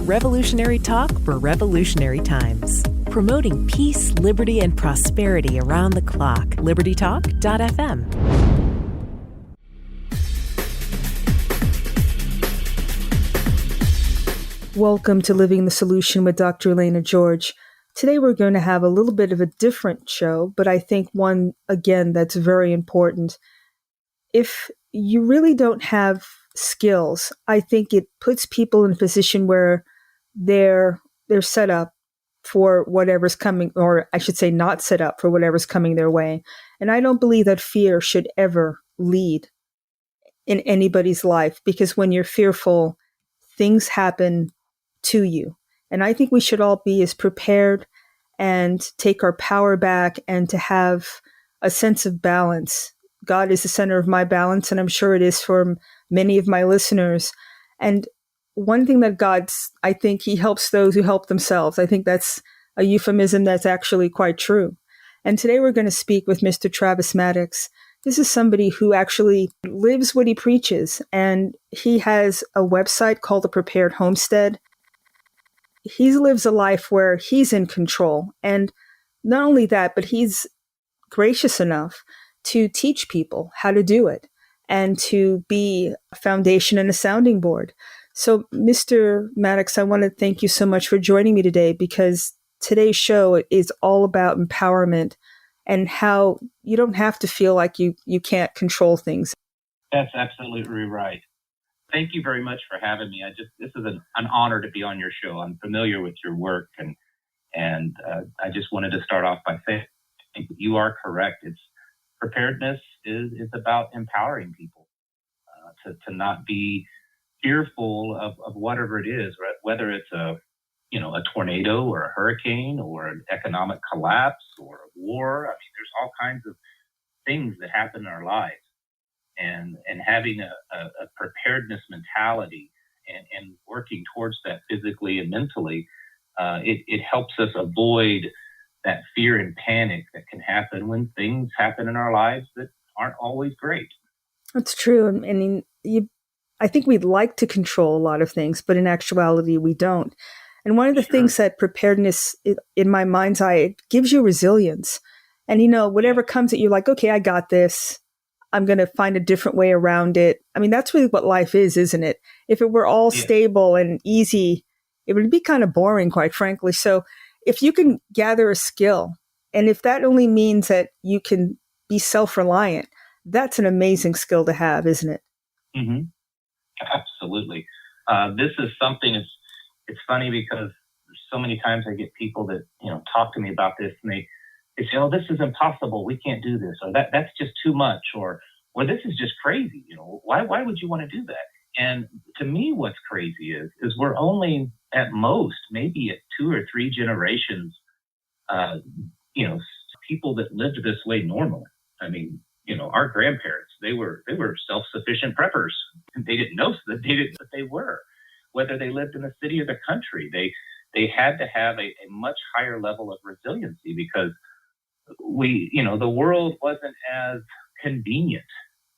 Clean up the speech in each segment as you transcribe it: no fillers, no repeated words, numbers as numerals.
Revolutionary talk for revolutionary times. Promoting peace, liberty, and prosperity around the clock. LibertyTalk.fm. Welcome to Living the Solution with Dr. Elena George. Today we're going to have a little bit of a different show, but I think one, again, that's very important. If you really don't have skills, I think it puts people in a position where they're set up for whatever's coming, or I should say not set up for whatever's coming their way. And I don't believe that fear should ever lead in anybody's life, because when you're fearful, things happen to you. And I think we should all be as prepared and take our power back and to have a sense of balance. God is the center of my balance, and I'm sure it is for many of my listeners. And one thing that I think he helps those who help themselves. I think that's a euphemism that's actually quite true. And today we're going to speak with Mr. Travis Maddox. This is somebody who actually lives what he preaches, and he has a website called The Prepared Homestead. He lives a life where he's in control. And not only that, but he's gracious enough to teach people how to do it and to be a foundation and a sounding board. So, Mr. Maddox, I want to thank you so much for joining me today, because today's show is all about empowerment and how you don't have to feel like you can't control things. That's absolutely right. Thank you very much for having me. This is an honor to be on your show. I'm familiar with your work, and I just wanted to start off by saying you are correct. Preparedness is about empowering people to not be fearful of whatever it is, right? Whether it's a tornado or a hurricane or an economic collapse or a war. I mean, there's all kinds of things that happen in our lives. And having a preparedness mentality and working towards that physically and mentally, it helps us avoid that fear and panic that can happen when things happen in our lives that aren't always great. That's true. I think we'd like to control a lot of things, but in actuality, we don't. And one of the things that preparedness, in my mind's eye, it gives you resilience. And, whatever comes at you, like, okay, I got this. I'm going to find a different way around it. I mean, that's really what life is, isn't it? If it were all stable and easy, it would be kind of boring, quite frankly. So if you can gather a skill, and if that only means that you can be self-reliant, that's an amazing skill to have, isn't it? Mm-hmm. Absolutely. This is something, it's funny because so many times I get people that, talk to me about this, and they say, oh, this is impossible. We can't do this. Or that's just too much. Or this is just crazy. Why would you want to do that? And to me, what's crazy is we're only at most, maybe at 2 or 3 generations, people that lived this way normally. I mean, our grandparents, they were self-sufficient preppers. They didn't know that they were. Whether they lived in the city or the country, they had to have a much higher level of resiliency, because the world wasn't as convenient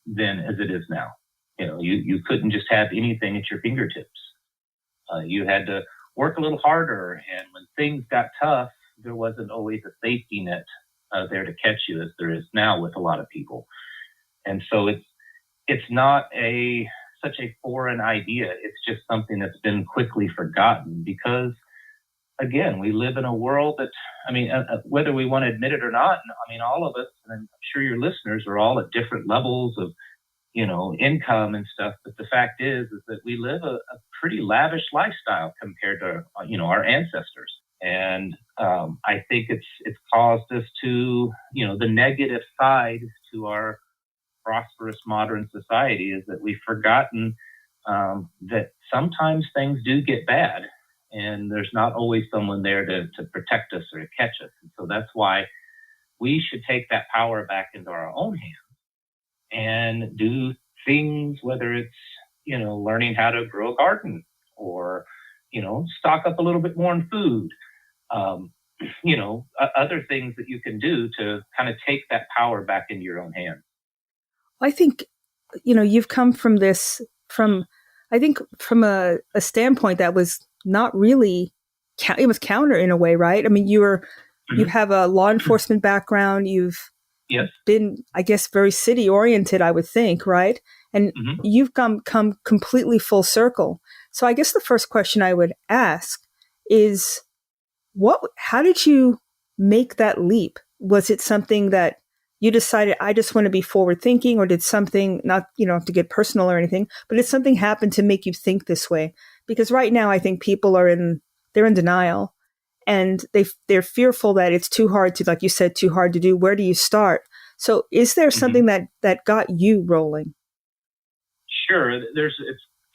then as it is now. You couldn't just have anything at your fingertips. You had to work a little harder, and when things got tough, there wasn't always a safety net there to catch you as there is now with a lot of people. And so it's not such a foreign idea. It's just something that's been quickly forgotten, because again, we live in a world that, whether we want to admit it or not, all of us, and I'm sure your listeners, are all at different levels of, income and stuff. But the fact is that we live a pretty lavish lifestyle compared to, our ancestors. And I think it's caused us to, the negative side to our prosperous modern society is that we've forgotten that sometimes things do get bad, and there's not always someone there to protect us or to catch us. And so that's why we should take that power back into our own hands and do things, whether it's, learning how to grow a garden or, stock up a little bit more in food, other things that you can do to kind of take that power back into your own hands. I think, you've come from this, from a standpoint that was not really, it was counter in a way, right? I mean, you have a law enforcement background. You've Yes. been, I guess, very city oriented, I would think, right? And you've come completely full circle. So I guess the first question I would ask is, how did you make that leap? Was it something that you decided, I just want to be forward thinking, or did something, not, to get personal or anything, but did something happen to make you think this way? Because right now I think people they're in denial, and they're fearful that it's too hard to, like you said, too hard to do. Where do you start? So is there something that got you rolling? Sure. It's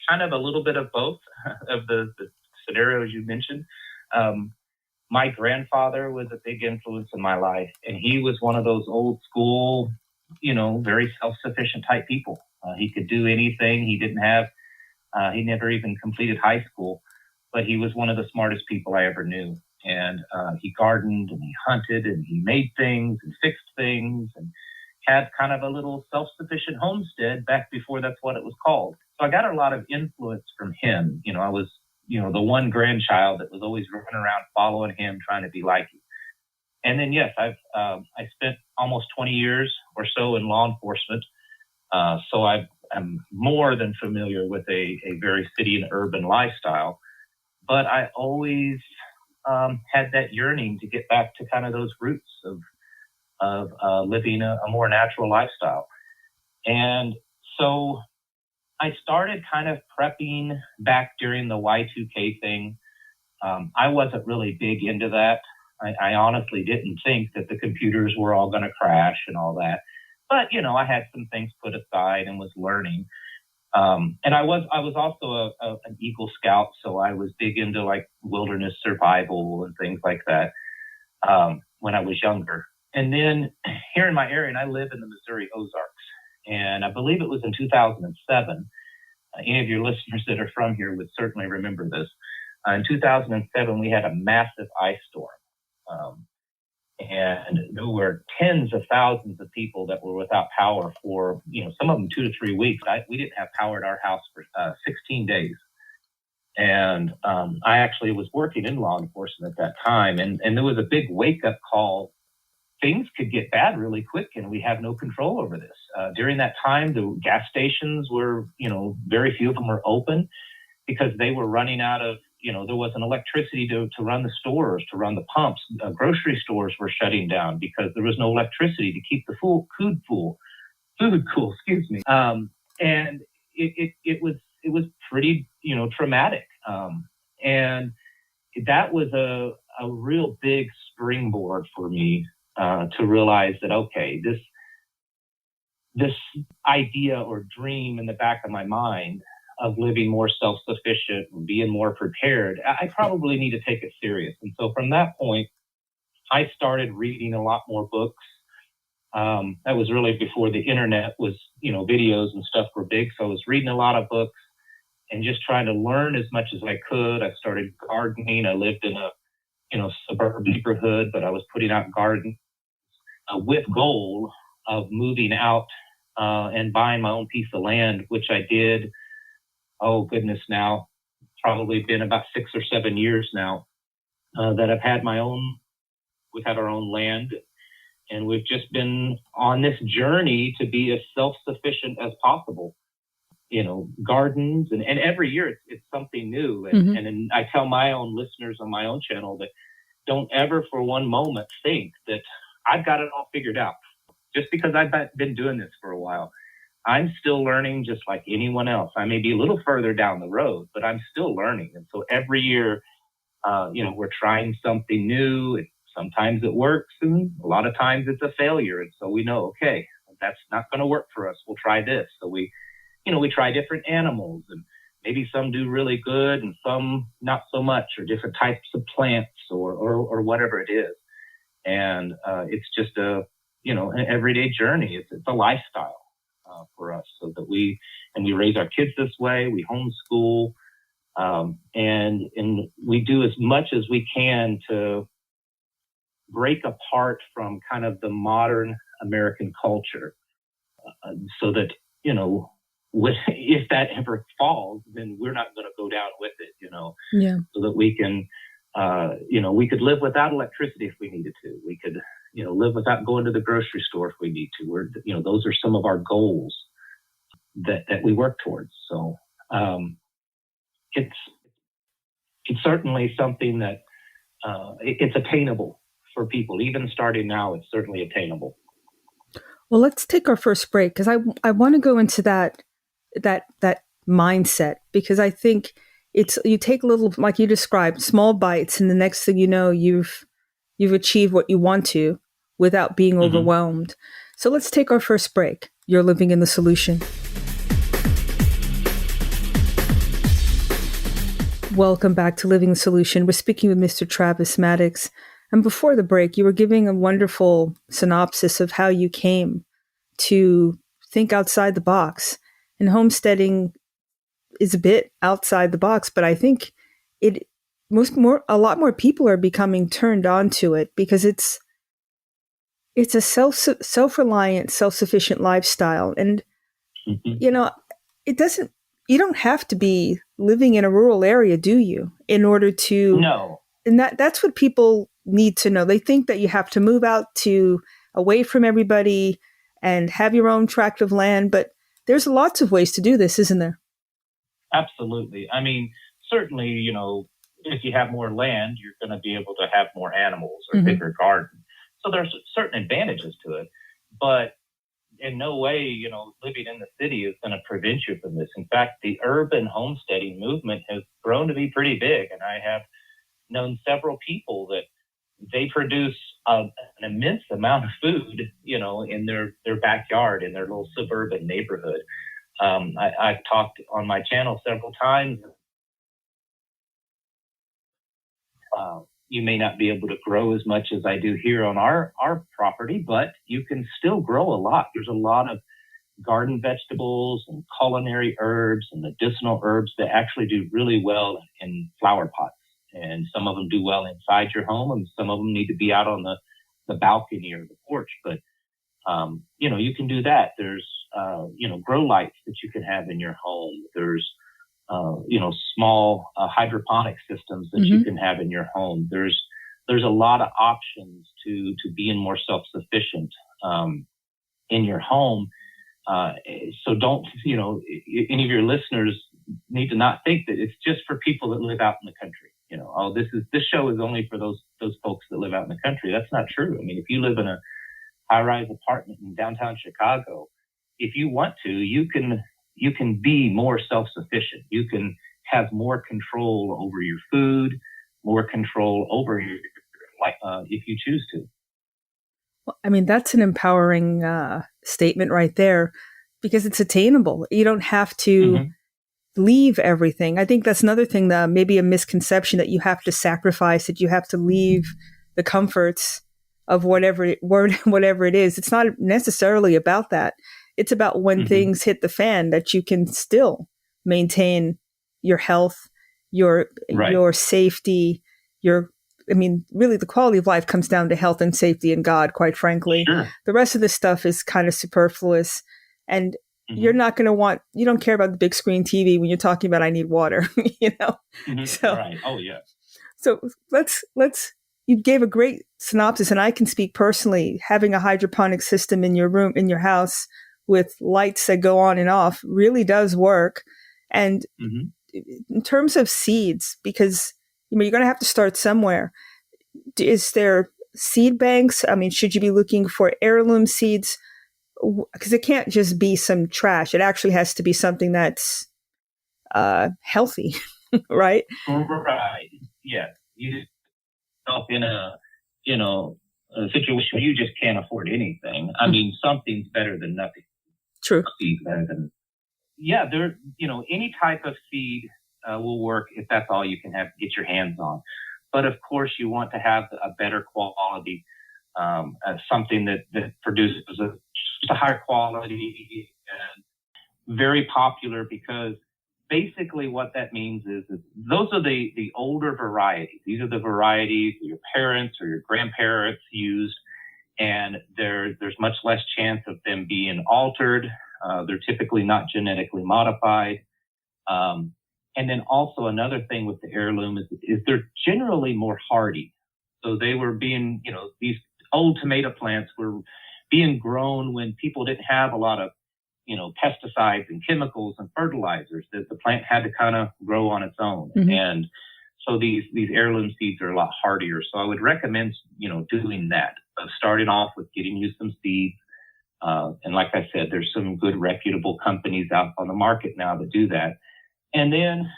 kind of a little bit of both of the scenarios you mentioned. My grandfather was a big influence in my life, and he was one of those old school, very self-sufficient type people. He could do anything. He never even completed high school, but he was one of the smartest people I ever knew. And he gardened and he hunted and he made things and fixed things and had kind of a little self-sufficient homestead back before that's what it was called. So I got a lot of influence from him. I was, the one grandchild that was always running around following him, trying to be like him. And then, yes, I spent almost 20 years or so in law enforcement. So I'm more than familiar with a very city and urban lifestyle. But I always had that yearning to get back to kind of those roots of living a more natural lifestyle. And so I started kind of prepping back during the Y2K thing. I wasn't really big into that. I honestly didn't think that the computers were all going to crash and all that. But, I had some things put aside and was learning. And I was also an Eagle Scout, so I was big into like wilderness survival and things like that when I was younger. And then here in my area, and I live in the Missouri Ozarks, and I believe it was in 2007. Any of your listeners that are from here would certainly remember this. In 2007, we had a massive ice storm. And there were tens of thousands of people that were without power for, some of them 2 to 3 weeks. We didn't have power at our house for 16 days. And I actually was working in law enforcement at that time. And there was a big wake-up call. Things could get bad really quick, and we have no control over this. During that time, the gas stations were, very few of them were open because they were running out of, there wasn't electricity to run the stores, to run the pumps. Grocery stores were shutting down because there was no electricity to keep the food cool. And it was pretty, traumatic. And that was a real big springboard for me to realize that, okay, this idea or dream in the back of my mind of living more self-sufficient and being more prepared, I probably need to take it serious. And so from that point, I started reading a lot more books. That was really before the internet was, videos and stuff were big. So I was reading a lot of books and just trying to learn as much as I could. I started gardening. I lived in a, suburban neighborhood, but I was putting out gardens with goal of moving out and buying my own piece of land, which I did. Oh, goodness, now probably been about 6 or 7 years now that I've had we've had our own land, and we've just been on this journey to be as self-sufficient as possible. Gardens, and every year it's something new. And I tell my own listeners on my own channel that don't ever for one moment think that I've got it all figured out. Just because I've been doing this for a while, I'm still learning just like anyone else. I may be a little further down the road, but I'm still learning. And so every year, we're trying something new. Sometimes it works, and a lot of times it's a failure. And so we know, okay, that's not going to work for us. We'll try this. So we try different animals, and maybe some do really good and some not so much, or different types of plants or whatever it is. And it's just an everyday journey. It's a lifestyle for us, so that we raise our kids this way. We homeschool, and we do as much as we can to break apart from kind of the modern American culture, so that if that ever falls, then we're not going to go down with it, Yeah. so that we can, we could live without electricity if we needed to. We could, live without going to the grocery store if we need to. Those are some of our goals that we work towards. So it's certainly something that it's attainable for people. Even starting now, it's certainly attainable. Well, let's take our first break because I want to go into that mindset, because I think you take a little, like you described, small bites, and the next thing you know, you've achieved what you want to without being overwhelmed. So let's take our first break. You're living in the solution. Welcome back to Living the Solution. We're speaking with Mr. Travis Maddox. And before the break, you were giving a wonderful synopsis of how you came to think outside the box. And homesteading is a bit outside the box, but I think a lot more people are becoming turned on to it because it's a self-reliant, self-sufficient lifestyle. And, you don't have to be living in a rural area, do you, in order to... No. And that's what people need to know. They think that you have to move out away from everybody and have your own tract of land, but there's lots of ways to do this, isn't there? Absolutely. I mean, certainly, if you have more land, you're going to be able to have more animals or bigger garden. So there's certain advantages to it, but in no way, living in the city is going to prevent you from this. In fact, the urban homesteading movement has grown to be pretty big, and I have known several people that they produce an immense amount of food, in their backyard, in their little suburban neighborhood. I've talked on my channel several times. You may not be able to grow as much as I do here on our property, but you can still grow a lot. There's a lot of garden vegetables and culinary herbs and medicinal herbs that actually do really well in flower pots. And some of them do well inside your home, and some of them need to be out on the balcony or the porch. But, you can do that. There's, grow lights that you can have in your home. There's, small hydroponic systems that you can have in your home. There's a lot of options to being more self-sufficient in your home. So don't, any of your listeners need to not think that it's just for people that live out in the country. This show is only for those folks that live out in the country. That's not true. I mean, if you live in a high-rise apartment in downtown Chicago, if you want to, you can be more self-sufficient. You can have more control over your food, more control over your life, if you choose to. Well, I mean, that's an empowering statement right there, because it's attainable. You don't have to leave everything. I think that's another thing, that maybe a misconception, that you have to sacrifice, that you have to leave the comforts of whatever it is. It's not necessarily about that. It's about when things hit the fan, that you can still maintain your health, your safety, really the quality of life comes down to health and safety and God, quite frankly. Sure. The rest of this stuff is kind of superfluous. And you're not going to you don't care about the big screen TV when you're talking about, I need water, So, right. Oh, yeah. So you gave a great synopsis, and I can speak personally. Having a hydroponic system in your room, in your house, with lights that go on and off really does work. And in terms of seeds, because you're going to have to start somewhere. Is there seed banks? I mean, should you be looking for heirloom seeds? Because it can't just be some trash. It actually has to be something that's healthy, right? Right. Yeah. You yourself in a situation where you just can't afford anything. I mean, something's better than nothing. True. Any type of seed will work if that's all you can get your hands on. But of course, you want to have a better quality, something that produces a higher quality, and very popular, because basically what that means is those are the older varieties. These are the varieties your parents or your grandparents used, and there's much less chance of them being altered They're typically not genetically modified. And then also another thing with the heirloom is they're generally more hardy. So they were being, these old tomato plants were being grown when people didn't have a lot of, pesticides and chemicals and fertilizers, that the plant had to kind of grow on its own. Mm-hmm. And so these heirloom seeds are a lot hardier. So I would recommend, doing that, starting off with getting you some seeds. And like I said, there's some good reputable companies out on the market now that do that. And then,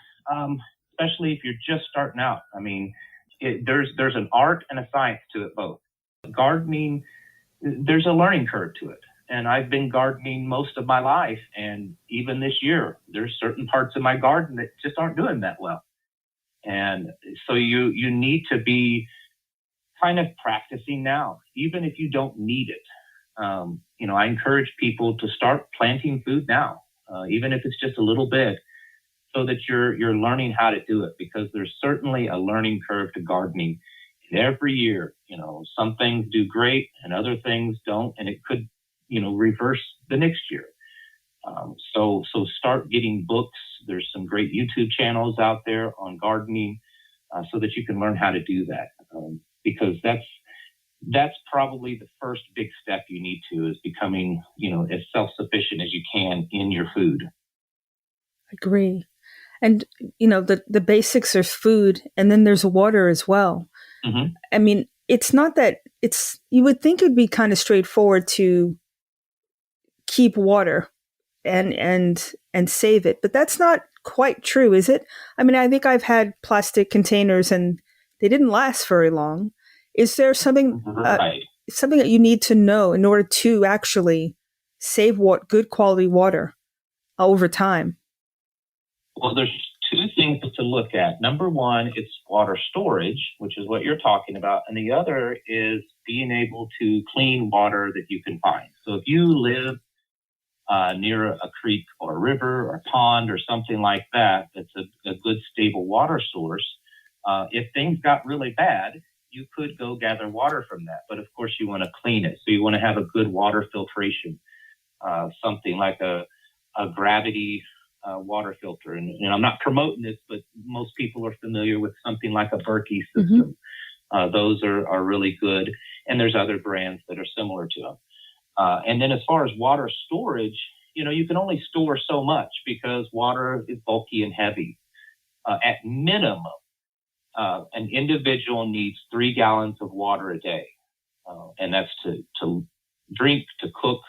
especially if you're just starting out, I mean, there's an art and a science to it both. Gardening, there's a learning curve to it. And I've been gardening most of my life. And even this year, there's certain parts of my garden that just aren't doing that well. And so you need to be kind of practicing now, even if you don't need it. I encourage people to start planting food now, even if it's just a little bit, so that you're learning how to do it, because there's certainly a learning curve to gardening. And every year, some things do great and other things don't, and it could, reverse the next year. So start getting books. There's some great YouTube channels out there on gardening, so that you can learn how to do that, because that's probably the first big step you need to, is becoming, as self-sufficient as you can in your food. Agree. And, the basics are food, and then there's water as well. Mm-hmm. I mean, it's not that you would think it'd be kind of straightforward to keep water and save it, but that's not quite true, is it? I mean, I think I've had plastic containers and they didn't last very long. Is there something something that you need to know in order to actually save good quality water over time? Well, there's two things to look at. Number one, it's water storage, which is what you're talking about. And the other is being able to clean water that you can find. So if you live near a creek or a river or a pond or something like that, that's a good stable water source, if things got really bad, you could go gather water from that. But of course, you want to clean it. So you want to have a good water filtration, something like a gravity water filter. And I'm not promoting this, but most people are familiar with something like a Berkey system. Mm-hmm. Those are really good. And there's other brands that are similar to them. And then as far as water storage, you can only store so much because water is bulky and heavy. At minimum, an individual needs 3 gallons of water a day. And that's to drink, to cook,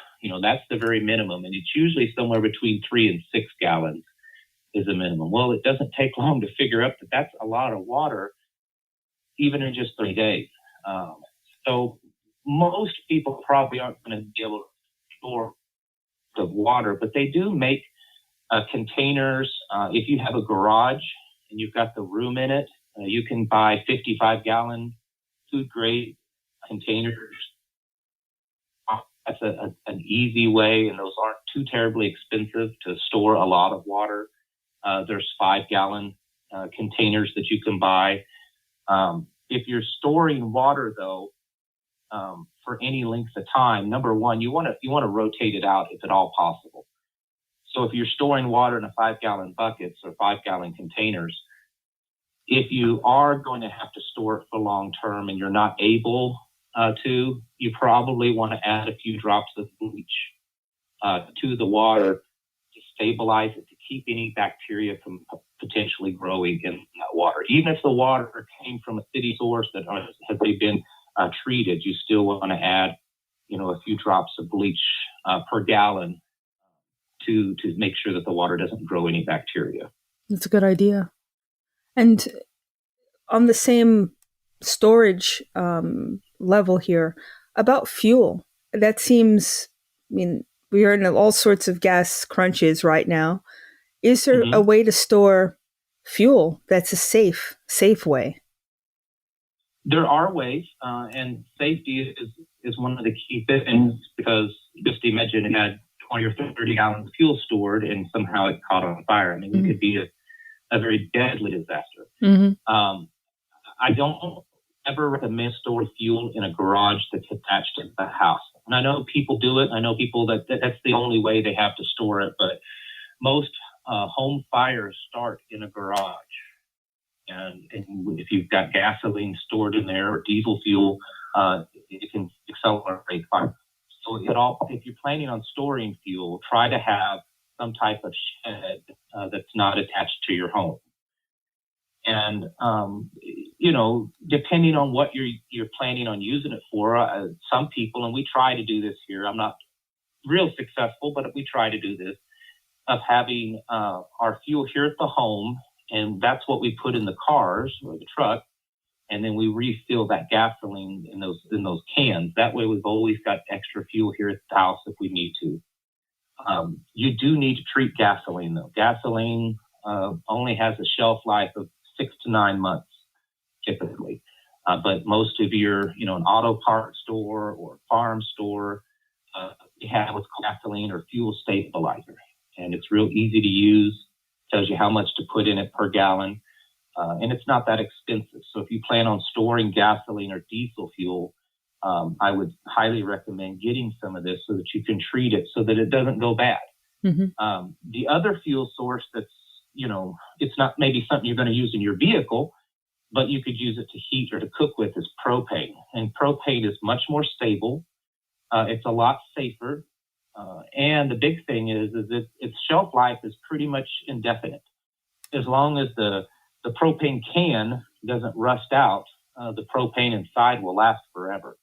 that's the very minimum. And it's usually somewhere between 3 and 6 gallons is a minimum. Well, it doesn't take long to figure out that that's a lot of water, even in just 3 days. So most people probably aren't going to be able to store the water, but they do make containers. If you have a garage and you've got the room in it, you can buy 55-gallon food-grade containers. That's an easy way, and those aren't too terribly expensive to store a lot of water. There's 5-gallon containers that you can buy. If you're storing water, though, for any length of time, number one, you want to rotate it out if at all possible. So if you're storing water in a 5-gallon buckets or 5-gallon containers, if you are going to have to store it for long term and you're not able to, you probably want to add a few drops of bleach to the water to stabilize it, to keep any bacteria from potentially growing in that water. Even if the water came from a city source that has been treated, you still want to add, a few drops of bleach per gallon to make sure that the water doesn't grow any bacteria. That's a good idea. And on the same storage level here, about fuel, that seems, we are in all sorts of gas crunches right now. Is there a way to store fuel that's a safe way? There are ways, and safety is one of the key things, because just imagine it had 20 or 30 gallons of fuel stored and somehow it caught on fire. It could be a very deadly disaster. Mm-hmm. I don't never recommend storing fuel in a garage that's attached to the house. And I know people do it. I know people that's the only way they have to store it. But most home fires start in a garage. And if you've got gasoline stored in there or diesel fuel, it can accelerate fire. So if you're planning on storing fuel, try to have some type of shed that's not attached to your home. And, depending on what you're planning on using it for, some people, and we try to do this here, I'm not real successful, but we try to do this, of having our fuel here at the home, and that's what we put in the cars or the truck, and then we refill that gasoline in those cans. That way we've always got extra fuel here at the house if we need to. You do need to treat gasoline, though. Gasoline only has a shelf life of 6 to 9 months, typically. But most of your, an auto parts store or farm store, you have what's called gasoline or fuel stabilizer. And it's real easy to use, tells you how much to put in it per gallon. And it's not that expensive. So if you plan on storing gasoline or diesel fuel, I would highly recommend getting some of this so that you can treat it so that it doesn't go bad. Mm-hmm. The other fuel source that's, it's not maybe something you're going to use in your vehicle, but you could use it to heat or to cook with is propane. And propane is much more stable. It's a lot safer. And the big thing is that its shelf life is pretty much indefinite. As long as the propane can doesn't rust out, the propane inside will last forever.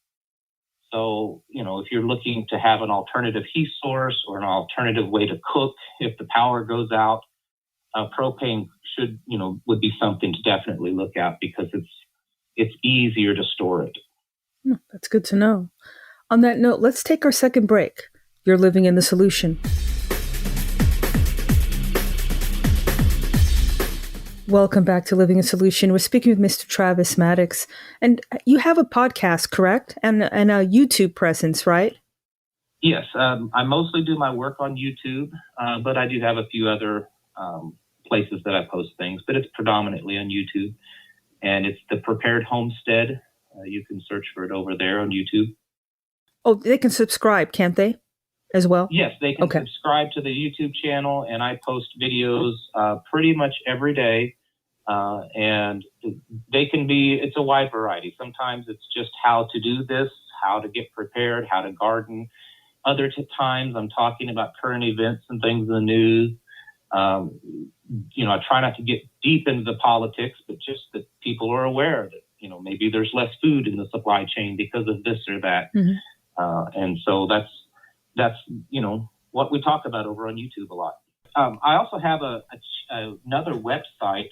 So, if you're looking to have an alternative heat source or an alternative way to cook, if the power goes out, propane would be something to definitely look at because it's easier to store it. That's good to know. On that note, let's take our second break. You're living in the solution. Welcome back to Living a Solution. We're speaking with Mr. Travis Maddox. And you have a podcast, correct? And a YouTube presence, right? Yes. I mostly do my work on YouTube, but I do have a few other places that I post things, but it's predominantly on YouTube. And it's the Prepared Homestead. You can search for it over there on YouTube. Oh, they can subscribe, can't they, as well? Yes, they can subscribe to the YouTube channel, and I post videos pretty much every day. And it's a wide variety. Sometimes it's just how to do this, how to get prepared, how to garden. Other times I'm talking about current events and things in the news. I try not to get deep into the politics, but just that people are aware that, maybe there's less food in the supply chain because of this or that. Mm-hmm. And so that's what we talk about over on YouTube a lot. I also have another website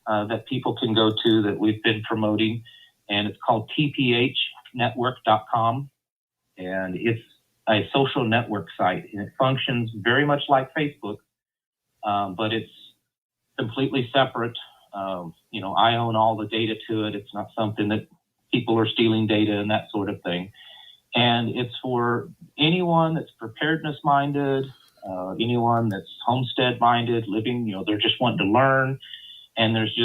that people can go to that we've been promoting, and it's called tphnetwork.com. And it's a social network site, and it functions very much like Facebook, but it's completely separate. I own all the data to it. It's not something that people are stealing data and that sort of thing. And it's for anyone that's preparedness minded, anyone that's homestead minded, living, they're just wanting to learn. And there's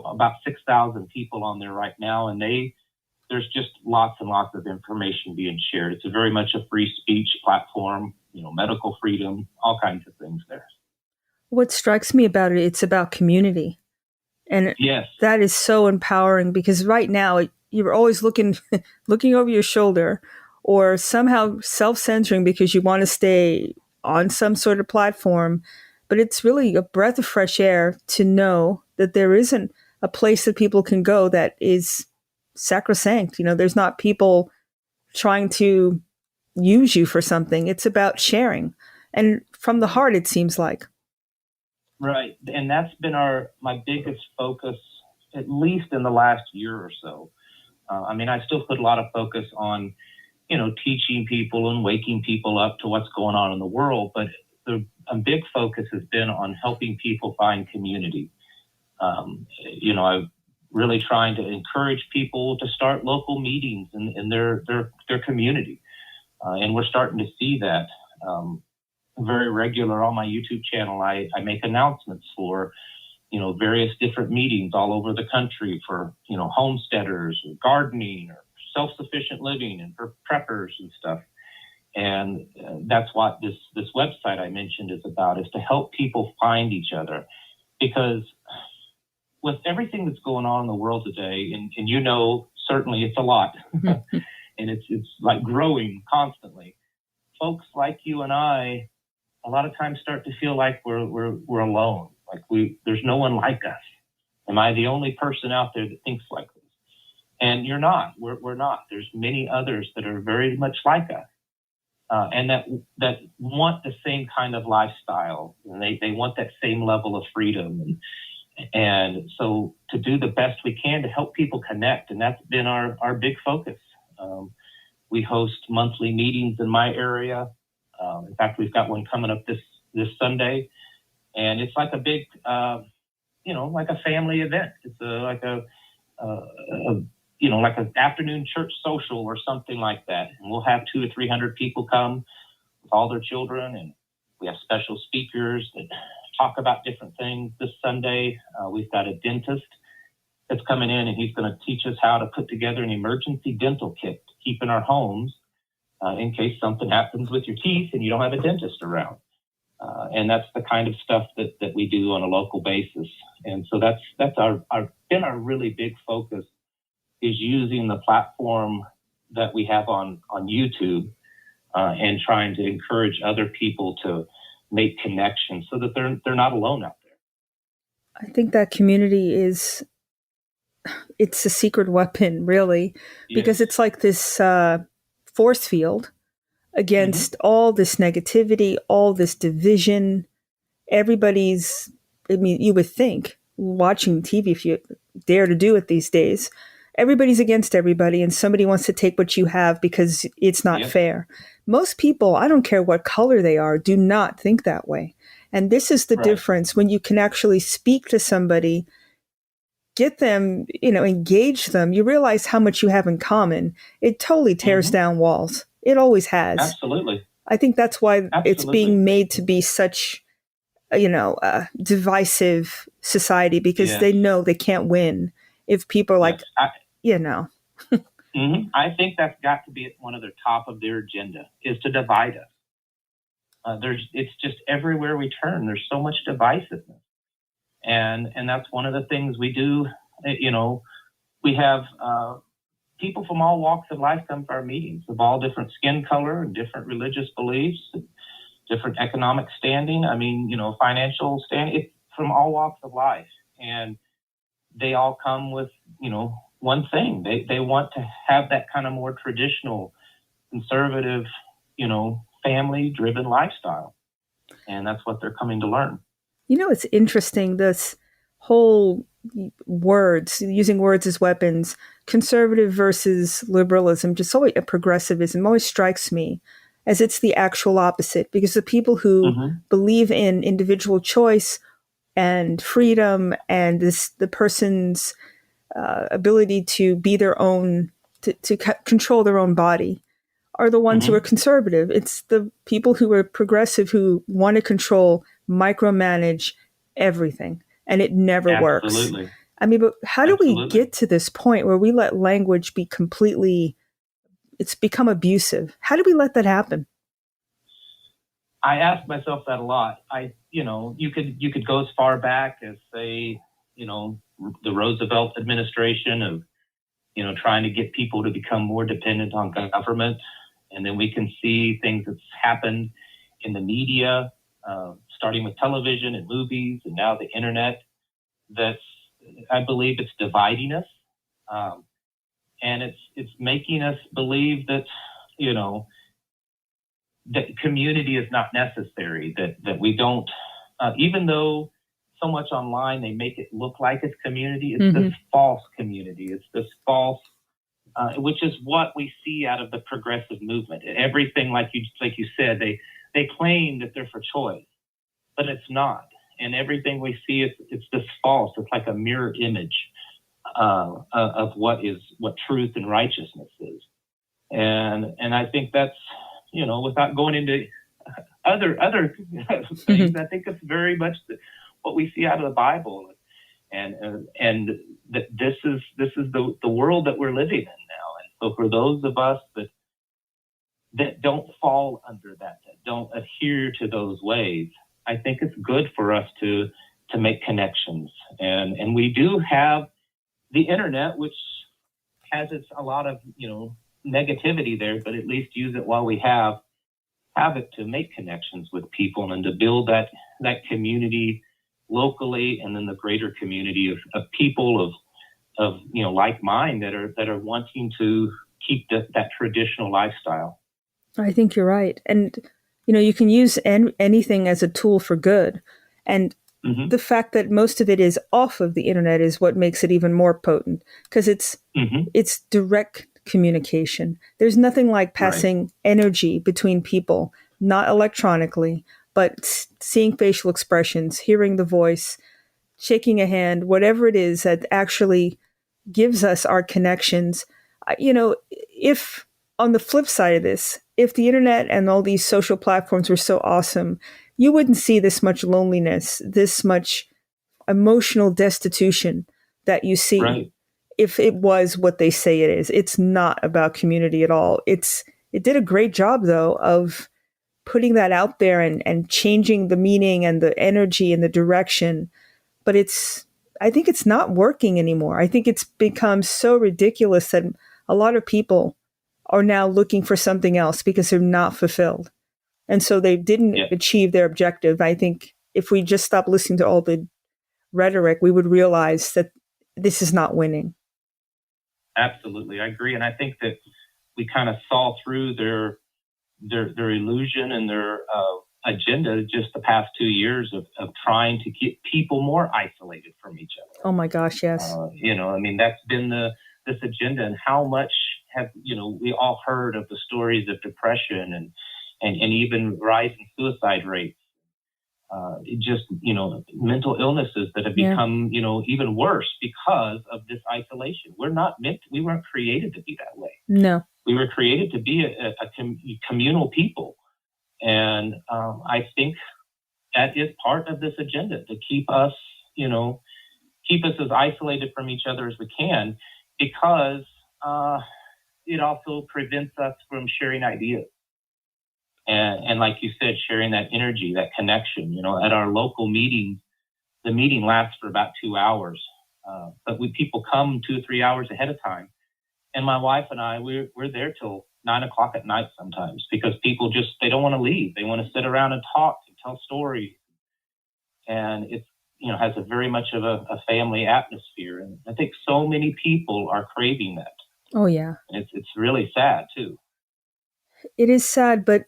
about 6,000 people on there right now. And there's just lots and lots of information being shared. It's very much a free speech platform, medical freedom, all kinds of things there. What strikes me about it, it's about community. And yes, that is so empowering because right now you're always looking over your shoulder or somehow self-censoring because you want to stay on some sort of platform. But it's really a breath of fresh air to know that there isn't a place that people can go that is sacrosanct. There's not people trying to use you for something. It's about sharing. And from the heart, it seems like. Right. And that's been my biggest focus, at least in the last year or so. I still put a lot of focus on, teaching people and waking people up to what's going on in the world. But a big focus has been on helping people find community. I'm really trying to encourage people to start local meetings in their community. And we're starting to see that very regular on my YouTube channel. I make announcements for, various different meetings all over the country for, homesteaders or gardening or self-sufficient living and for preppers and stuff. And that's what this website I mentioned is about, is to help people find each other. Because with everything that's going on in the world today, and certainly it's a lot, and it's like growing constantly. Folks like you and I, a lot of times start to feel like we're alone. Like there's no one like us. Am I the only person out there that thinks like this? And you're not. We're not. There's many others that are very much like us, and that want the same kind of lifestyle, and they want that same level of freedom. And so to do the best we can to help people connect, and that's been our big focus. We host monthly meetings in my area. In fact, we've got one coming up this Sunday, and it's like a big, like a family event. It's like an afternoon church social or something like that. And we'll have 200 or 300 people come with all their children, and we have special speakers that talk about different things. This Sunday, we've got a dentist that's coming in, and he's going to teach us how to put together an emergency dental kit to keep in our homes in case something happens with your teeth and you don't have a dentist around. And that's the kind of stuff that we do on a local basis. And so that's been our really big focus, is using the platform that we have on YouTube and trying to encourage other people to make connections so that they're not alone out there. I think that community it's a secret weapon, really, because it's like this force field against all this negativity, all this division. You would think, watching TV, if you dare to do it these days, everybody's against everybody, and somebody wants to take what you have because it's not fair. Most people, I don't care what color they are, do not think that way. And this is the difference when you can actually speak to somebody, get them, engage them. You realize how much you have in common. It totally tears down walls. It always has. Absolutely. I think that's why it's being made to be such, a divisive society, because they know they can't win if people are like, I think that's got to be at one of the top of their agenda, is to divide us. It's just everywhere we turn, there's so much divisiveness. And that's one of the things we do. We have people from all walks of life come to our meetings, of all different skin color and different religious beliefs, and different economic standing. Financial standing. It's from all walks of life. And they all come with, one thing. They want to have that kind of more traditional, conservative, family-driven lifestyle. And that's what they're coming to learn. It's interesting, this whole using words as weapons, conservative versus liberalism, just always progressivism always strikes me as it's the actual opposite, because the people who believe in individual choice and freedom and the person's ability to be their own, to control their own body, are the ones who are conservative. It's the people who are progressive who want to control, micromanage everything, and it never works. But how do we get to this point where we let language be it's become abusive? How do we let that happen? I ask myself that a lot. You could go as far back as, say, the Roosevelt administration of, trying to get people to become more dependent on government. And then we can see things that's happened in the media, starting with television and movies and now the internet, I believe it's dividing us. And it's making us believe that, that community is not necessary, that we don't, even though so much online they make it look like it's community, it's this false community. It's this false, which is what we see out of the progressive movement. Everything, like you said, they claim that they're for choice, but it's not. And everything we see, it's this false. It's like a mirror image of what truth and righteousness is. And I think that's, without going into other things, I think it's very much what we see out of the Bible. This is the world that we're living in now. And so for those of us that don't fall under that don't adhere to those ways, I think it's good for us to make connections. And we do have the internet, which has a lot of negativity there, but at least use it while we have it to make connections with people and to build that community locally, and then the greater community of people of like mind that are wanting to keep that traditional lifestyle. I think you're right. And, you can use anything as a tool for good. And the fact that most of it is off of the internet is what makes it even more potent, because it's direct communication. There's nothing like passing energy between people, not electronically, but seeing facial expressions, hearing the voice, shaking a hand, whatever it is that actually gives us our connections. If on the flip side of this, if the internet and all these social platforms were so awesome, you wouldn't see this much loneliness, this much emotional destitution that you see if it was what they say it is. It's not about community at all. It did a great job, though, of putting that out there and changing the meaning and the energy and the direction. But I think it's not working anymore. I think it's become so ridiculous that a lot of people are now looking for something else because they're not fulfilled. And so they didn't achieve their objective. I think if we just stop listening to all the rhetoric, we would realize that this is not winning. Absolutely. I agree. And I think that we kind of saw through their illusion and their agenda just the past 2 years of trying to get people more isolated from each other. Oh my gosh, yes. That's been this agenda, and how much have we all heard of the stories of depression and even rising suicide rates, just mental illnesses that have become even worse because of this isolation. We weren't created to be that way. No, we were created to be a communal people, and I think that is part of this agenda, to keep us as isolated from each other as we can, because it also prevents us from sharing ideas. And like you said, sharing that energy, that connection. At our local meetings, the meeting lasts for about 2 hours. But people come 2 or 3 hours ahead of time. And my wife and I, we're there till 9 o'clock at night sometimes, because people they don't want to leave. They want to sit around and talk and tell stories. And it's, has a very much of a family atmosphere. And I think so many people are craving that. Oh, yeah. And it's really sad, too. It is sad, but,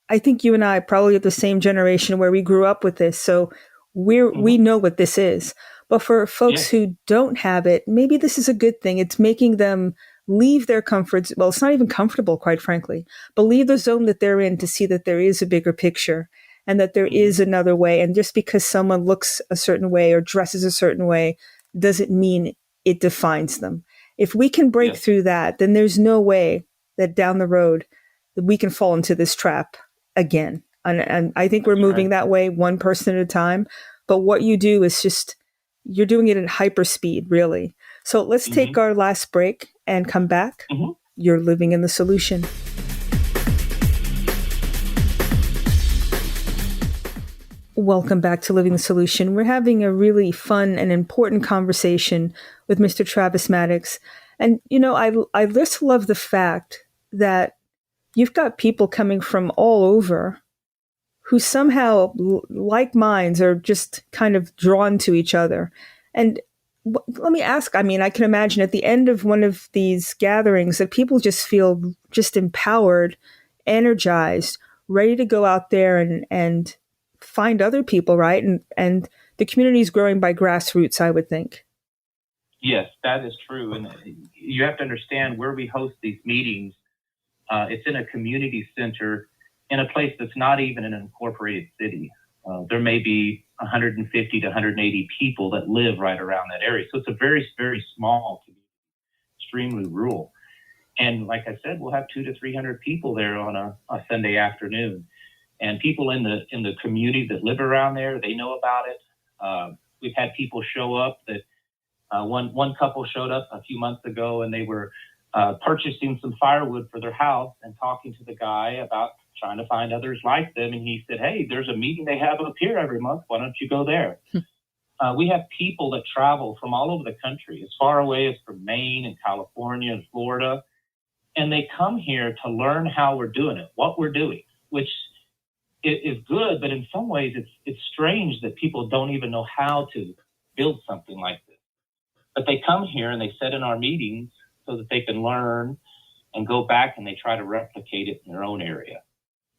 I think you and I probably are the same generation where we grew up with this. So we know what this is. But for folks who don't have it, maybe this is a good thing. It's making them leave their comforts. Well, it's not even comfortable, quite frankly, but leave the zone that they're in to see that there is a bigger picture and that there is another way. And just because someone looks a certain way or dresses a certain way doesn't mean it defines them. If we can break through that, then there's no way that down the road that we can fall into this trap again. And I think we're moving that way, one person at a time. But what you do is you're doing it at hyper speed, really. So let's take our last break and come back. You're living in the solution. Welcome back to Living the Solution. We're having a really fun and important conversation with Mr. Travis Maddox. And, I just love the fact that you've got people coming from all over who somehow, like minds, are just kind of drawn to each other. And let me ask, I can imagine at the end of one of these gatherings that people just feel just empowered, energized, ready to go out there and find other people, right? And the community is growing by grassroots, I would think. Yes, that is true. And you have to understand, where we host these meetings, it's in a community center in a place that's not even in an incorporated city. There may be 150 to 180 people that live right around that area. So it's a very, very small community, extremely rural. And like I said, we'll have 200 to 300 people there on a Sunday afternoon. And people in the community that live around there, they know about it. We've had people show up that one couple showed up a few months ago, and they were purchasing some firewood for their house and talking to the guy about trying to find others like them. And he said, hey, there's a meeting they have up here every month. Why don't you go there? We have people that travel from all over the country, as far away as from Maine and California and Florida. And they come here to learn how we're doing it, what we're doing, which is good. But in some ways, it's strange that people don't even know how to build something like this. But they come here and they sit in our meetings so that they can learn and go back and they try to replicate it in their own area.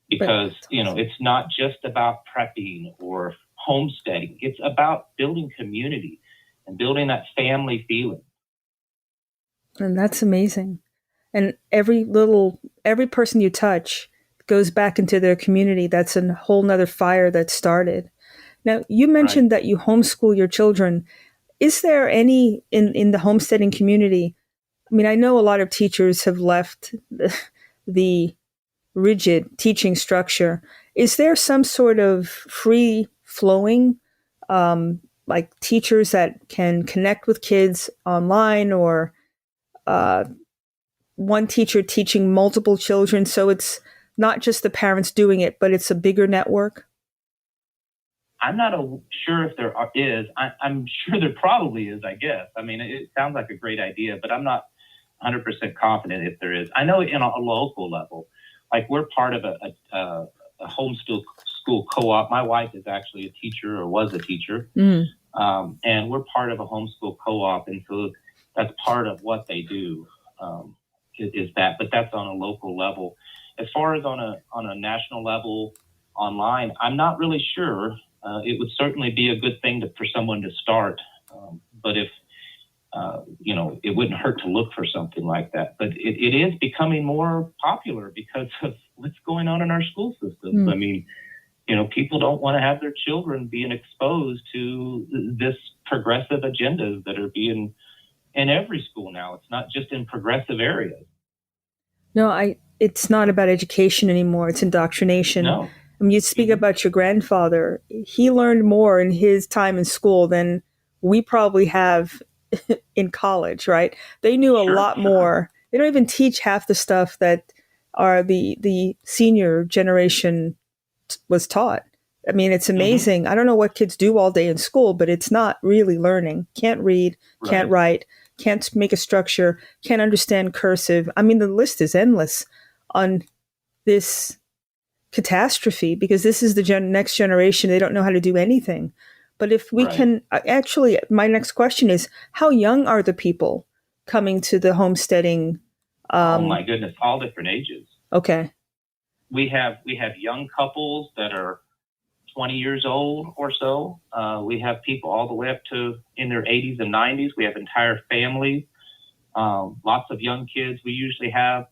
Because, it's not just about prepping or homesteading. It's about building community and building that family feeling. And that's amazing. And every person you touch goes back into their community. That's a whole nother fire that started. Now, you mentioned that you homeschool your children. Is there any in the homesteading community? I mean, I know a lot of teachers have left the rigid teaching structure. Is there some sort of free flowing, like teachers that can connect with kids online, or one teacher teaching multiple children? So it's not just the parents doing it, but it's a bigger network? I'm not sure if there is. I'm sure there probably is, I guess. I mean, it sounds like a great idea, but I'm not 100% confident if there is. I know in a local level, like we're part of a homeschool co-op. My wife is actually a teacher, or was a teacher, and we're part of a homeschool co-op, and so that's part of what they do. Is that, but that's on a local level. As far as on a national level online, I'm not really sure. It would certainly be a good thing for someone to start, but if it wouldn't hurt to look for something like that. But it is becoming more popular because of what's going on in our school systems. I mean, people don't want to have their children being exposed to this progressive agendas that are being in every school now. It's not just in progressive areas. No, it's not about education anymore. It's indoctrination. No. I mean, you speak about your grandfather. He learned more in his time in school than we probably have in college, right? They knew a lot more. They don't even teach half the stuff that the senior generation was taught. I mean, it's amazing. I don't know what kids do all day in school, but it's not really learning. Can't read, can't write, can't make a structure, can't understand cursive. I mean, the list is endless on this catastrophe, because this is the next generation. They don't know how to do anything. But if we can, actually, my next question is, how young are the people coming to the homesteading? Oh my goodness, all different ages. Okay. We have young couples that are 20 years old or so. We have people all the way up to in their 80s and 90s. We have entire families, lots of young kids. We usually have,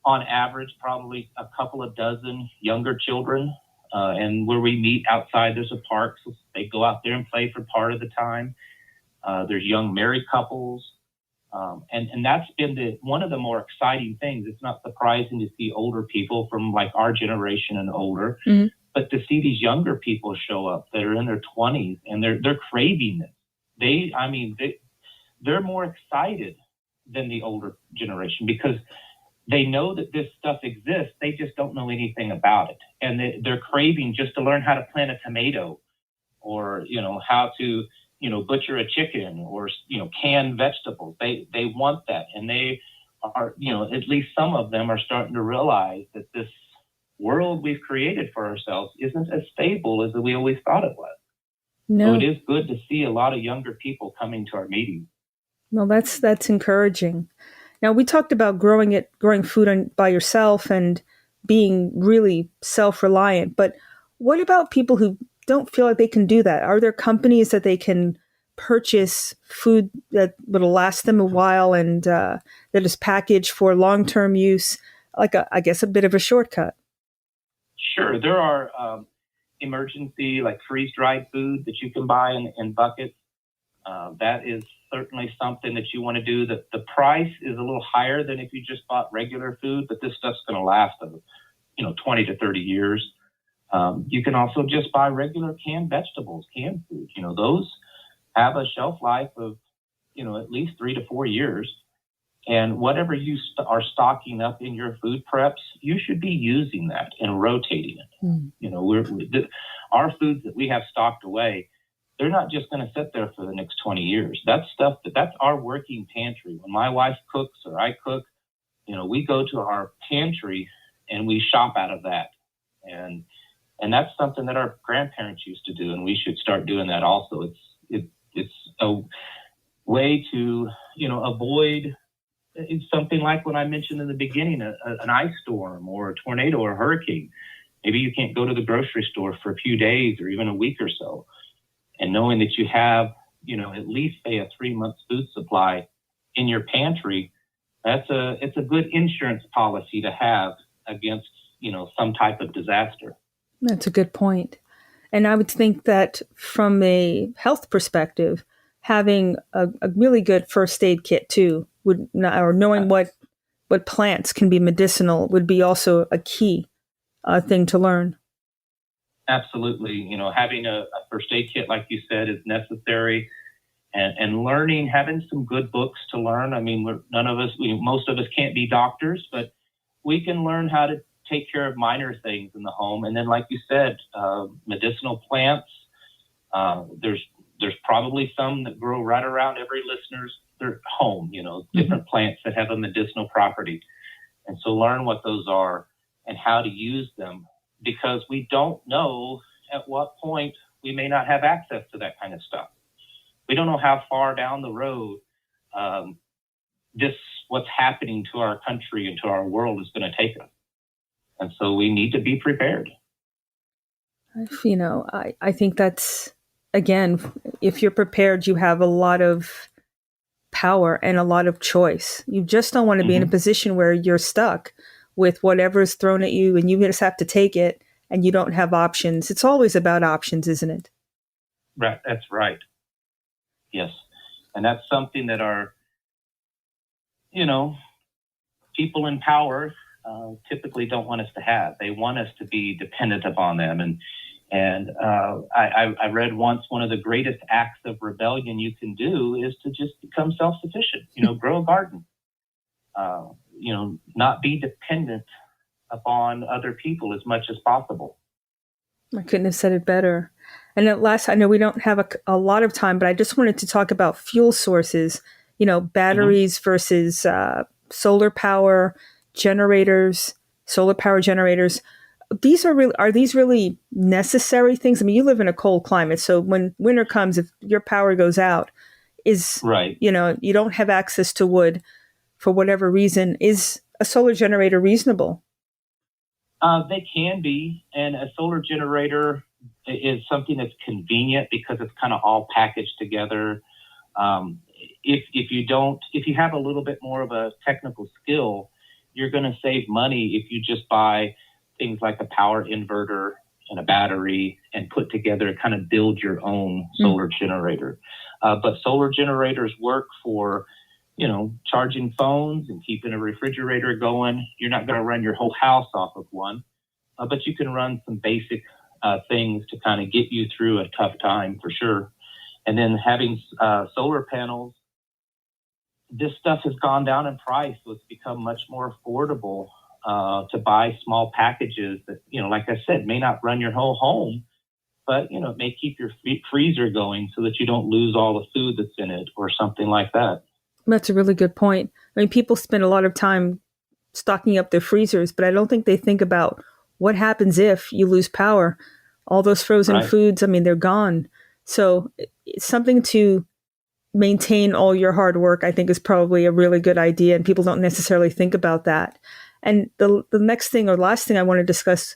on average, probably a couple of dozen younger children. And where we meet outside, there's a park, so they go out there and play for part of the time. There's young married couples. And that's been one of the more exciting things. It's not surprising to see older people from like our generation and older, but to see these younger people show up that are in their 20s and they're craving this. They're more excited than the older generation because they know that this stuff exists. They just don't know anything about it. And they're craving just to learn how to plant a tomato, or, how to, butcher a chicken, or, can vegetables. They want that. And they are, at least some of them are starting to realize that this world we've created for ourselves isn't as stable as we always thought it was. No. So it is good to see a lot of younger people coming to our meetings. Well, that's encouraging. Now, we talked about growing food by yourself and being really self-reliant, but what about people who don't feel like they can do that? Are there companies that they can purchase food that will last them a while and that is packaged for long-term use, like I guess a bit of a shortcut? Sure. There are emergency, like freeze-dried food that you can buy in buckets. That is certainly something that you want to do. The price is a little higher than if you just bought regular food, but this stuff's going to last 20 to 30 years. You can also just buy regular canned vegetables, canned food. Those have a shelf life of, at least 3 to 4 years. And whatever you are stocking up in your food preps, you should be using that and rotating it. Mm. Our foods that we have stocked away, they're not just going to sit there for the next 20 years. That's stuff that's our working pantry. When my wife cooks or I cook, we go to our pantry and we shop out of that. And that's something that our grandparents used to do, and we should start doing that also. It's a way to, avoid something like what I mentioned in the beginning, an ice storm or a tornado or a hurricane. Maybe you can't go to the grocery store for a few days or even a week or so. And knowing that you have, at least say a 3-month food supply in your pantry, it's a good insurance policy to have against, some type of disaster. That's a good point. And I would think that from a health perspective, having a really good first aid kit too or knowing what plants can be medicinal would be also a key thing to learn. Absolutely. Having a first aid kit, like you said, is necessary. And learning, having some good books to learn. I mean, most of us can't be doctors, but we can learn how to take care of minor things in the home. And then, like you said, medicinal plants. There's probably some that grow right around every listener's their home, different plants that have a medicinal property. And so learn what those are and how to use them, because we don't know at what point we may not have access to that kind of stuff. We don't know how far down the road what's happening to our country and to our world is going to take us. And so we need to be prepared. I think that's, again, if you're prepared, you have a lot of power and a lot of choice. You just don't want to be in a position where you're stuck with whatever is thrown at you and you just have to take it and you don't have options. It's always about options, isn't it? Right. That's right. Yes. And that's something that our, people in power typically don't want us to have. They want us to be dependent upon them. And I read once one of the greatest acts of rebellion you can do is to just become self-sufficient, grow a garden, not be dependent upon other people as much as possible. I couldn't have said it better. And at last, I know we don't have a lot of time, but I just wanted to talk about fuel sources, batteries versus solar power generators, solar power generators. Are these really necessary things? I mean, you live in a cold climate, so when winter comes, if your power goes out, right, you don't have access to wood for whatever reason, is a solar generator reasonable? They can be, and a solar generator is something that's convenient because it's kind of all packaged together. If you have a little bit more of a technical skill, you're going to save money if you just buy things like a power inverter and a battery and put together, kind of build your own solar generator. But solar generators work for, charging phones and keeping a refrigerator going. You're not going to run your whole house off of one, but you can run some basic things to kind of get you through a tough time for sure. And then having solar panels, this stuff has gone down in price, so it's become much more affordable to buy small packages that, like I said, may not run your whole home, but, it may keep your freezer going so that you don't lose all the food that's in it or something like that. That's a really good point. I mean, people spend a lot of time stocking up their freezers, but I don't think they think about what happens if you lose power. All those frozen foods, I mean, they're gone. So it's something to maintain all your hard work, I think, is probably a really good idea, and people don't necessarily think about that. And the next thing or last thing I want to discuss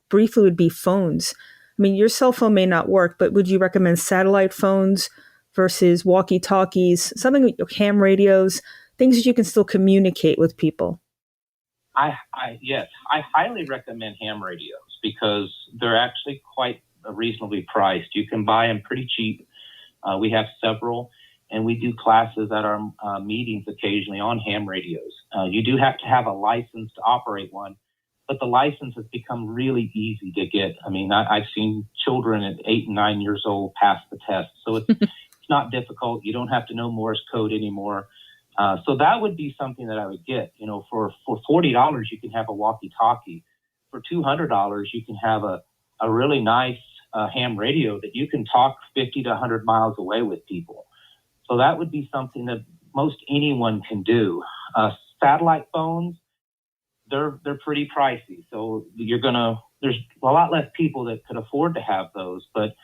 briefly would be phones. I mean, your cell phone may not work, but would you recommend satellite phones versus walkie-talkies, something with ham radios, things that you can still communicate with people? Yes, I highly recommend ham radios because they're actually quite reasonably priced. You can buy them pretty cheap. We have several, and we do classes at our meetings occasionally on ham radios. You do have to have a license to operate one, but the license has become really easy to get. I mean, I've seen children at 8 and 9 years old pass the test. So It's not difficult. You don't have to know Morse code anymore. So that would be something that I would get. For $40, you can have a walkie-talkie. For $200, you can have a really nice ham radio that you can talk 50 to 100 miles away with people. So that would be something that most anyone can do. Satellite phones, they're pretty pricey. So there's a lot less people that could afford to have those. But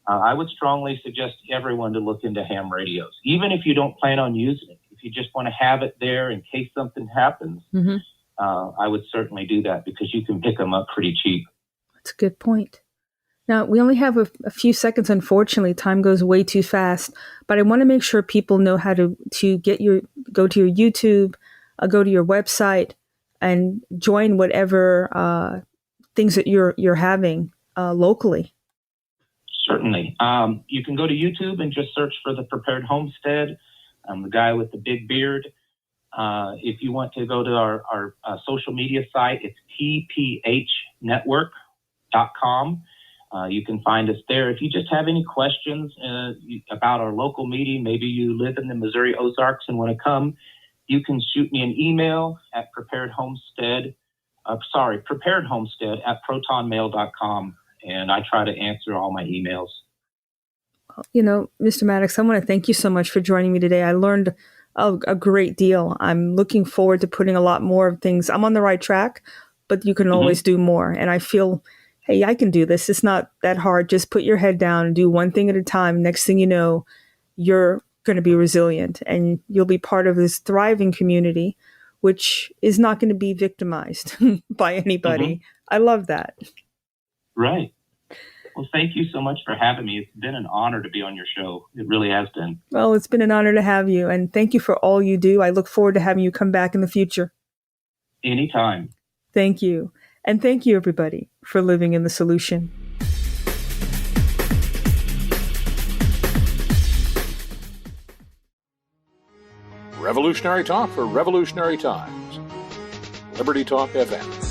I would strongly suggest everyone to look into ham radios, even if you don't plan on using it. If you just want to have it there in case something happens, I would certainly do that because you can pick them up pretty cheap. That's a good point. Now, we only have a few seconds, unfortunately. Time goes way too fast. But I want to make sure people know how to go to your YouTube, go to your website, and join whatever things that you're having locally. Certainly. You can go to YouTube and just search for the Prepared Homestead. I'm the guy with the big beard. If you want to go to our social media site, it's tphnetwork.com. You can find us there. If you just have any questions about our local meeting, maybe you live in the Missouri Ozarks and want to come, you can shoot me an email at preparedhomestead@protonmail.com, and I try to answer all my emails. Mr. Maddox, I want to thank you so much for joining me today. I learned a great deal. I'm looking forward to putting a lot more of things. I'm on the right track, but you can always do more. And I feel, hey, I can do this. It's not that hard. Just put your head down and do one thing at a time. Next thing you know, you're going to be resilient and you'll be part of this thriving community, which is not going to be victimized by anybody. I love that. Right. Well, thank you so much for having me. It's been an honor to be on your show. It really has been. Well, it's been an honor to have you. And thank you for all you do. I look forward to having you come back in the future. Anytime. Thank you. And thank you, everybody, for living in the solution. Revolutionary Talk for Revolutionary Times. Liberty Talk FM.